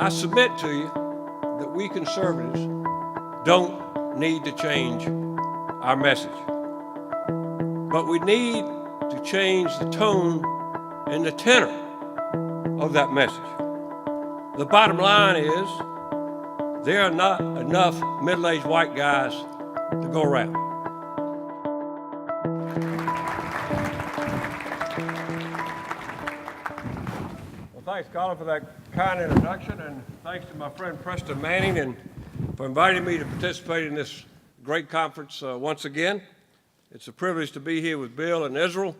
I submit to you that we conservatives don't need to change our message, but we need to change the tone and the tenor of that message. The bottom line is there are not enough middle-aged white guys to go around. Well, thanks, Colin, for that kind introduction, and thanks to my friend Preston Manning and for inviting me to participate in this great conference once again. It's a privilege to be here with Bill and Israel,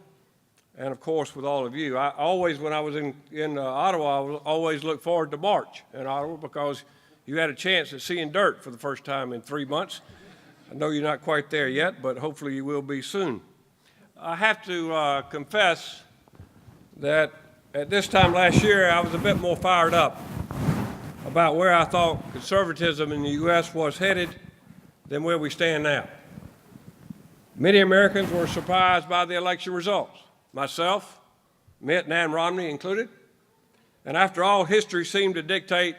and of course with all of you. I always, when I was in Ottawa, I always looked forward to March in Ottawa because you had a chance at seeing dirt for the first time in 3 months. I know you're not quite there yet, but hopefully you will be soon. I have to confess that at this time last year, I was a bit more fired up about where I thought conservatism in the U.S. was headed than where we stand now. Many Americans were surprised by the election results, myself, Mitt and Ann Romney included. And after all, history seemed to dictate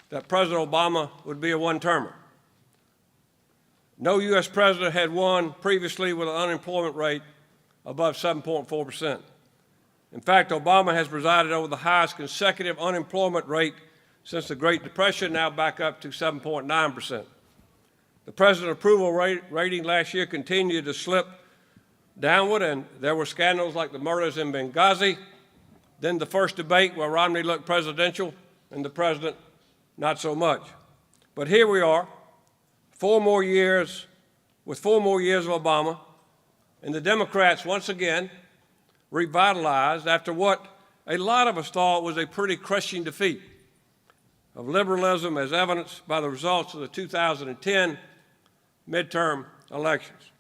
that President Obama would be a one-termer. No U.S. president had won previously with an unemployment rate above 7.4%. In fact, Obama has presided over the highest consecutive unemployment rate since the Great Depression, now back up to 7.9%. The president's approval rating last year continued to slip downward, and there were scandals like the murders in Benghazi, then the first debate where Romney looked presidential and the president not so much. But here we are, 4 more years, with 4 more years of Obama, and the Democrats once again revitalized after what a lot of us thought was a pretty crushing defeat of liberalism as evidenced by the results of the 2010 midterm elections.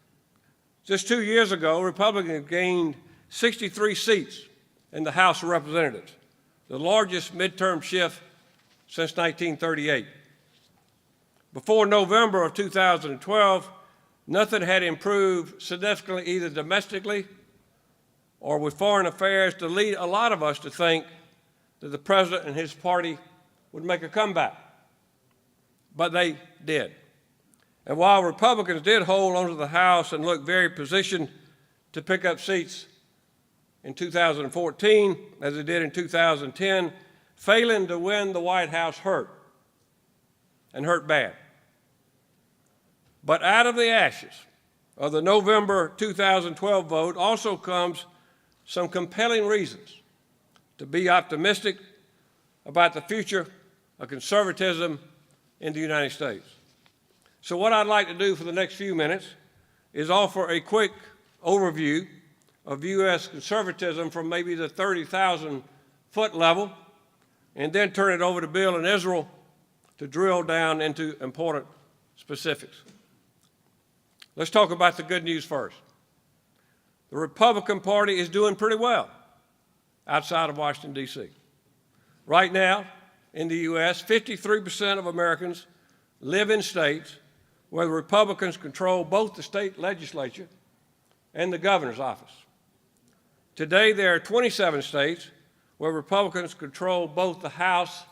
Just 2 years ago, Republicans gained 63 seats in the House of Representatives, the largest midterm shift since 1938. Before November of 2012, nothing had improved significantly either domestically or with foreign affairs to lead a lot of us to think that the president and his party would make a comeback. But they did. And while Republicans did hold onto the House and look very positioned to pick up seats in 2014, as they did in 2010, failing to win the White House hurt, and hurt bad. But out of the ashes of the November 2012 vote also comes some compelling reasons to be optimistic about the future of conservatism in the United States. So what I'd like to do for the next few minutes is offer a quick overview of U.S. conservatism from maybe the 30,000-foot level, and then turn it over to Bill and Israel to drill down into important specifics. Let's talk about the good news first. The Republican Party is doing pretty well outside of Washington, D.C. Right now, in the U.S., 53% of Americans live in states where the Republicans control both the state legislature and the governor's office. Today, there are 27 states where Republicans control both the House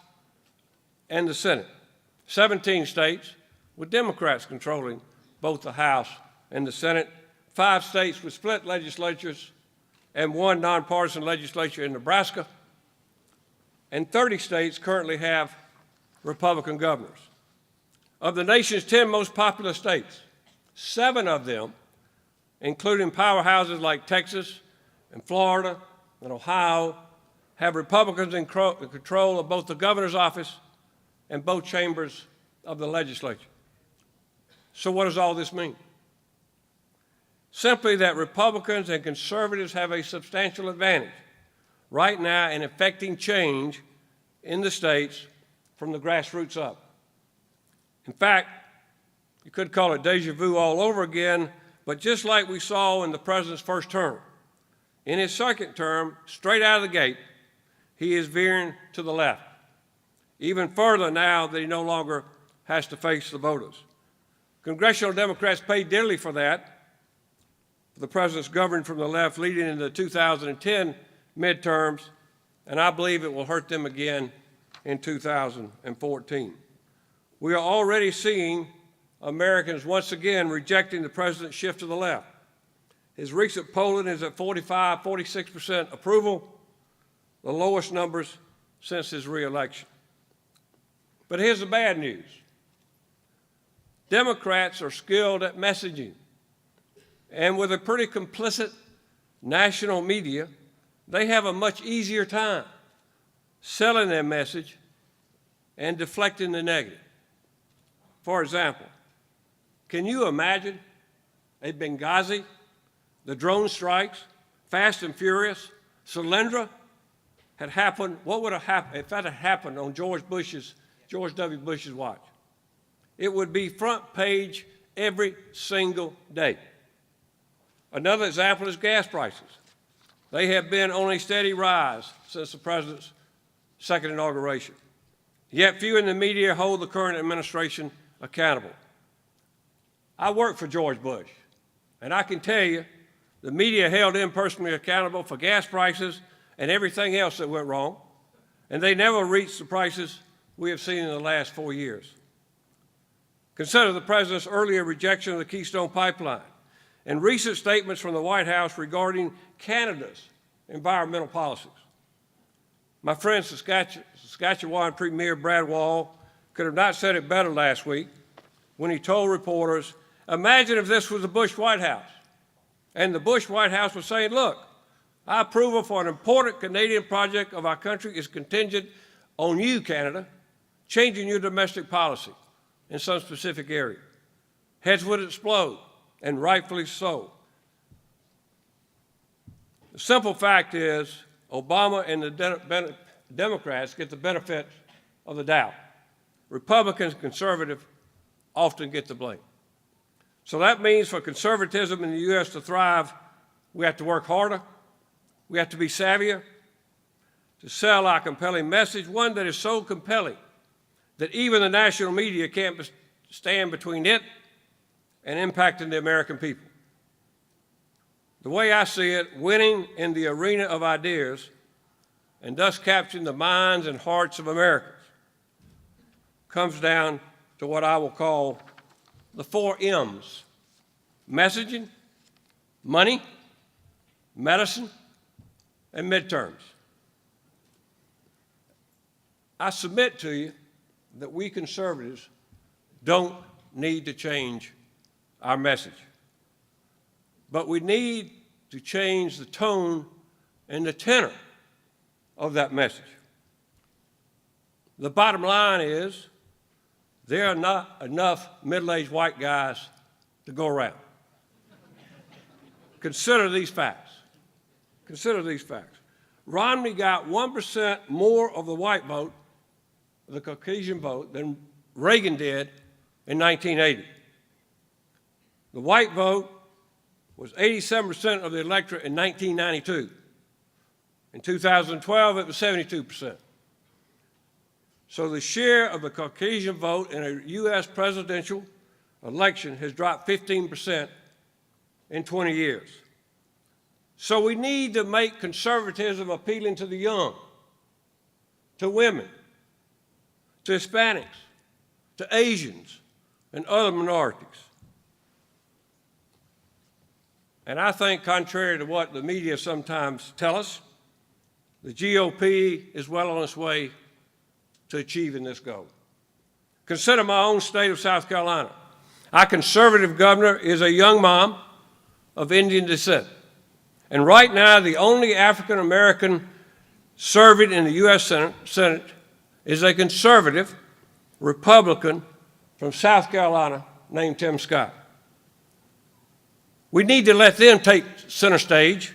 and the Senate. 17 states with Democrats controlling both the House and the Senate. 5 states with split legislatures and 1 nonpartisan legislature in Nebraska. And 30 states currently have Republican governors. Of the nation's 10 most populous states, 7 of them, including powerhouses like Texas and Florida and Ohio, have Republicans in control of both the governor's office and both chambers of the legislature. So what does all this mean? Simply that Republicans and conservatives have a substantial advantage right now in effecting change in the states from the grassroots up. In fact, you could call it deja vu all over again, but just like we saw in the president's first term, in his second term, straight out of the gate, he is veering to the left, even further now that he no longer has to face the voters. Congressional Democrats paid dearly for that. The president's governed from the left leading into the 2010 midterms, and I believe it will hurt them again in 2014. We are already seeing Americans once again rejecting the president's shift to the left. His recent polling is at 46% approval, the lowest numbers since his re-election. But here's the bad news. Democrats are skilled at messaging, and with a pretty complicit national media, they have a much easier time selling their message and deflecting the negative. For example, can you imagine a Benghazi, the drone strikes, Fast and Furious, Solyndra had happened? What would have happened if that had happened on George W. Bush's watch? It would be front page every single day. Another example is gas prices. They have been on a steady rise since the president's second inauguration. Yet few in the media hold the current administration accountable. I worked for George Bush, and I can tell you the media held him personally accountable for gas prices and everything else that went wrong, and they never reached the prices we have seen in the last 4 years. Consider the president's earlier rejection of the Keystone Pipeline and recent statements from the White House regarding Canada's environmental policies. My friend Saskatchewan Premier Brad Wall could have not said it better last week when he told reporters, imagine if this was the Bush White House, and the Bush White House was saying, look, our approval for an important Canadian project of our country is contingent on you, Canada, changing your domestic policy in some specific area. Heads would explode, and rightfully so. The simple fact is Obama and the Democrats get the benefit of the doubt. Republicans and conservatives often get the blame. So that means for conservatism in the U.S. to thrive, we have to work harder, we have to be savvier, to sell our compelling message, one that is so compelling that even the national media can't stand between it and impacting the American people. The way I see it, winning in the arena of ideas and thus capturing the minds and hearts of Americans comes down to what I will call the 4 M's: messaging, money, medicine, and midterms. I submit to you that we conservatives don't need to change our message, but we need to change the tone and the tenor of that message. The bottom line is there are not enough middle-aged white guys to go around. Consider these facts. Consider these facts. Romney got 1% more of the white vote, the Caucasian vote, than Reagan did in 1980. The white vote was 87% of the electorate in 1992. In 2012, it was 72%. So the share of the Caucasian vote in a U.S. presidential election has dropped 15% in 20 years. So we need to make conservatism appealing to the young, to women, to Hispanics, to Asians, and other minorities. And I think, contrary to what the media sometimes tell us, the GOP is well on its way to achieving this goal. Consider my own state of South Carolina. Our conservative governor is a young mom of Indian descent. And right now, the only African-American serving in the U.S. Senate is a conservative Republican from South Carolina named Tim Scott. We need to let them take center stage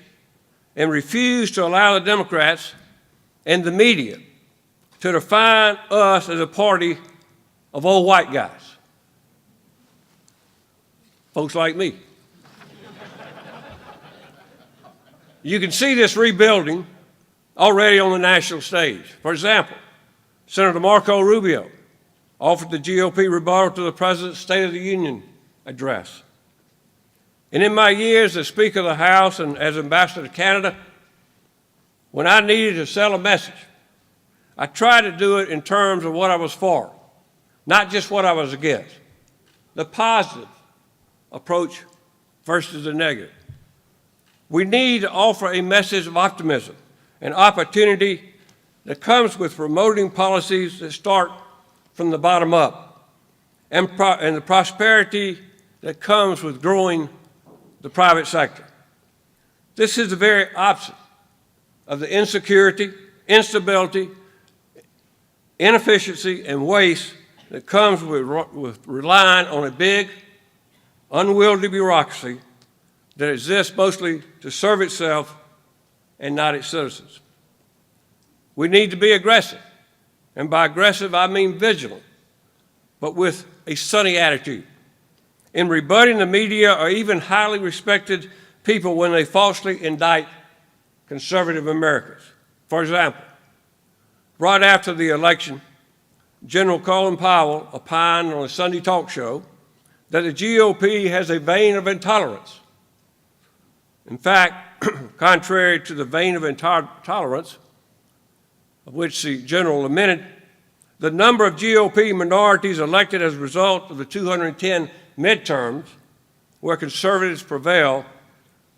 and refuse to allow the Democrats and the media to define us as a party of old white guys, folks like me. You can see this rebuilding already on the national stage. For example, Senator Marco Rubio offered the GOP rebuttal to the President's State of the Union address. And in my years as Speaker of the House and as Ambassador to Canada, when I needed to sell a message, I tried to do it in terms of what I was for, not just what I was against. The positive approach versus the negative. We need to offer a message of optimism and opportunity that comes with promoting policies that start from the bottom up and the prosperity that comes with growing the private sector. This is the very opposite of the insecurity, instability, inefficiency, and waste that comes with relying on a big, unwieldy bureaucracy that exists mostly to serve itself and not its citizens. We need to be aggressive, and by aggressive I mean vigilant, but with a sunny attitude, in rebutting the media or even highly respected people when they falsely indict conservative Americans. For example, right after the election, General Colin Powell opined on a Sunday talk show that the GOP has a vein of intolerance. In fact, contrary to the vein of intolerance, of which the general lamented, the number of GOP minorities elected as a result of the 210 midterms, where conservatives prevail,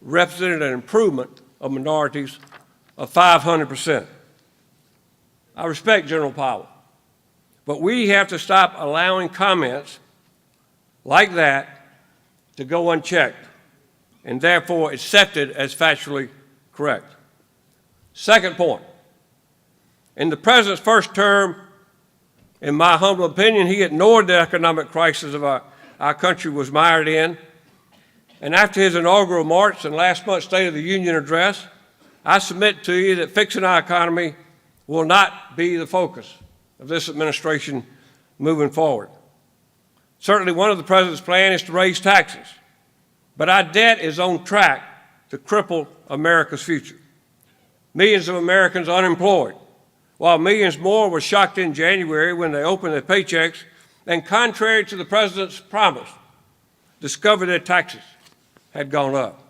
represented an improvement of minorities of 500%. I respect General Powell, but we have to stop allowing comments like that to go unchecked and therefore accepted as factually correct. Second point, in the president's first term, in my humble opinion, he ignored the economic crisis of our country was mired in. And after his inaugural March and last month's State of the Union address, I submit to you that fixing our economy will not be the focus of this administration moving forward. Certainly one of the president's plans is to raise taxes, but our debt is on track to cripple America's future. Millions of Americans unemployed, while millions more were shocked in January when they opened their paychecks and, contrary to the president's promise, discovered their taxes had gone up.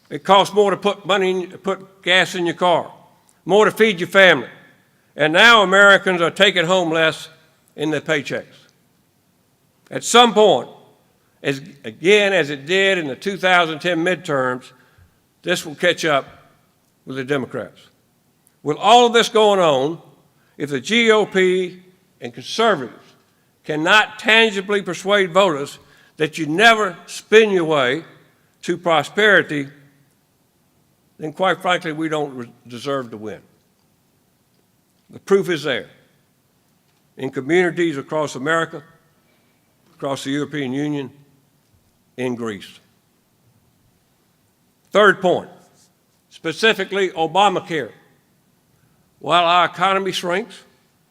It costs more to put gas in your car, more to feed your family, and now Americans are taking home less in their paychecks. At some point, as it did in the 2010 midterms, this will catch up with the Democrats. With all of this going on, if the GOP and conservatives cannot tangibly persuade voters that you never spin your way to prosperity, then quite frankly, we don't deserve to win. The proof is there. In communities across America, across the European Union, in Greece. Third point, specifically Obamacare. While our economy shrinks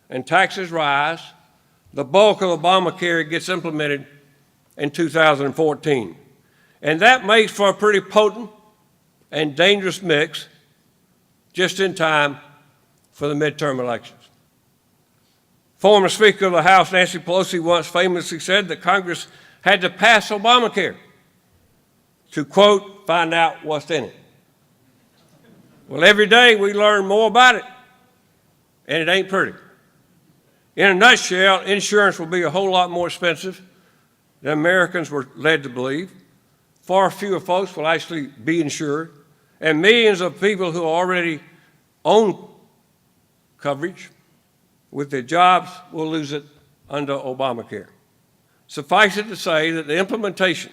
and taxes rise, the bulk of Obamacare gets implemented in 2014. And that makes for a pretty potent and dangerous mix just in time for the midterm elections. Former Speaker of the House, Nancy Pelosi, once famously said that Congress had to pass Obamacare to, quote, find out what's in it. Well, every day we learn more about it, and it ain't pretty. In a nutshell, insurance will be a whole lot more expensive than Americans were led to believe. Far fewer folks will actually be insured, and millions of people who already own coverage with their jobs will lose it under Obamacare. Suffice it to say that the implementation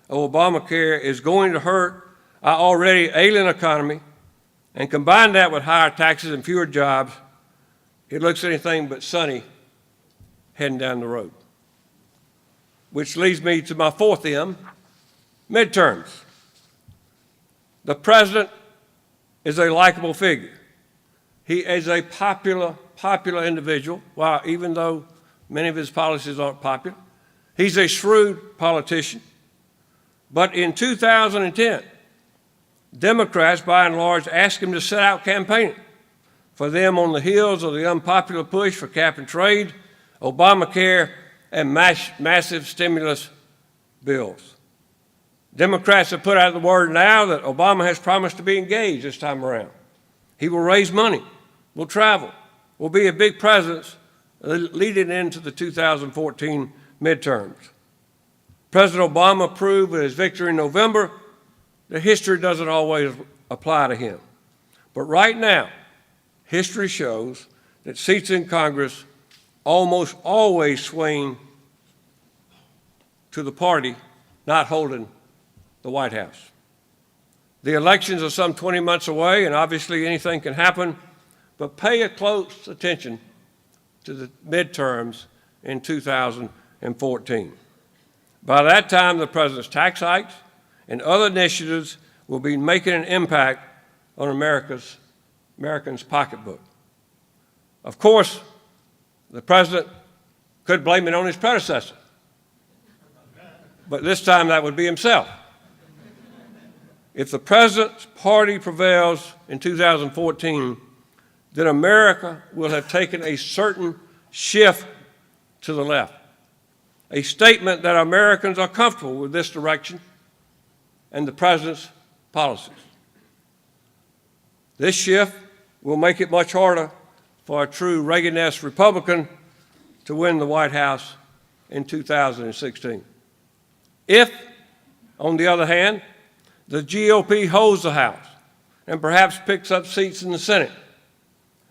of Obamacare is going to hurt our already ailing economy, and combine that with higher taxes and fewer jobs, it looks anything but sunny heading down the road. Which leads me to my fourth M, midterms. The president is a likable figure. He is a popular individual, while even though many of his policies aren't popular. He's a shrewd politician. But in 2010, Democrats, by and large, asked him to set out campaigning for them on the heels of the unpopular push for cap and trade, Obamacare, and massive stimulus bills. Democrats have put out the word now that Obama has promised to be engaged this time around. He will raise money, will travel, will be a big presence leading into the 2014 midterms. President Obama proved with his victory in November that history doesn't always apply to him. But right now, history shows that seats in Congress almost always swing to the party not holding the White House. The elections are some 20 months away, and obviously anything can happen, but pay a close attention to the midterms in 2014. By that time, the president's tax hikes and other initiatives will be making an impact on Americans' pocketbook. Of course, the president could blame it on his predecessor, but this time that would be himself. If the president's party prevails in 2014, then America will have taken a certain shift to the left, a statement that Americans are comfortable with this direction and the president's policies. This shift will make it much harder for a true Reagan-esque Republican to win the White House in 2016. If, on the other hand, the GOP holds the House and perhaps picks up seats in the Senate,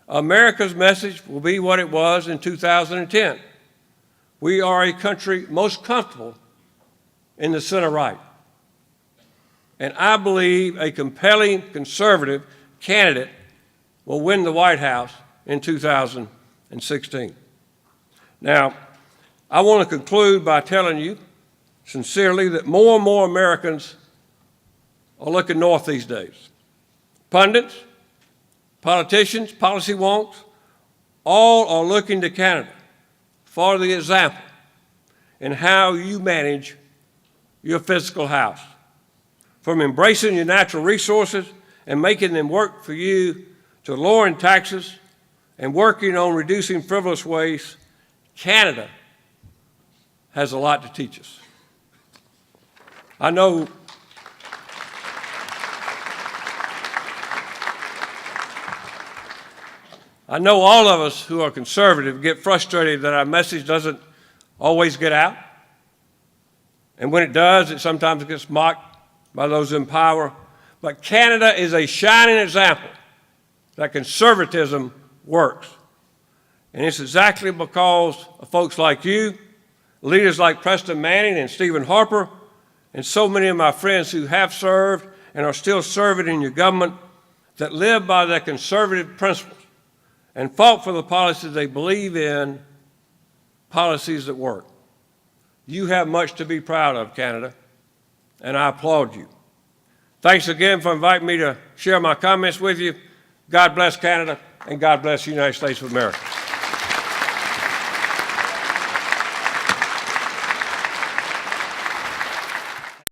America's message will be what it was in 2010. We are a country most comfortable in the center-right. And I believe a compelling conservative candidate will win the White House in 2016. Now, I want to conclude by telling you sincerely that more and more Americans are looking north these days. Pundits, politicians, policy wonks, all are looking to Canada for the example in how you manage your fiscal house. From embracing your natural resources and making them work for you to lowering taxes and working on reducing frivolous waste, Canada has a lot to teach us. I know all of us who are conservative get frustrated that our message doesn't always get out. And when it does, it sometimes gets mocked by those in power. But Canada is a shining example that conservatism works. And it's exactly because of folks like you, leaders like Preston Manning and Stephen Harper, and so many of my friends who have served and are still serving in your government that live by their conservative principles and fought for the policies they believe in, policies that work. You have much to be proud of, Canada, and I applaud you. Thanks again for inviting me to share my comments with you. God bless Canada, and God bless the United States of America.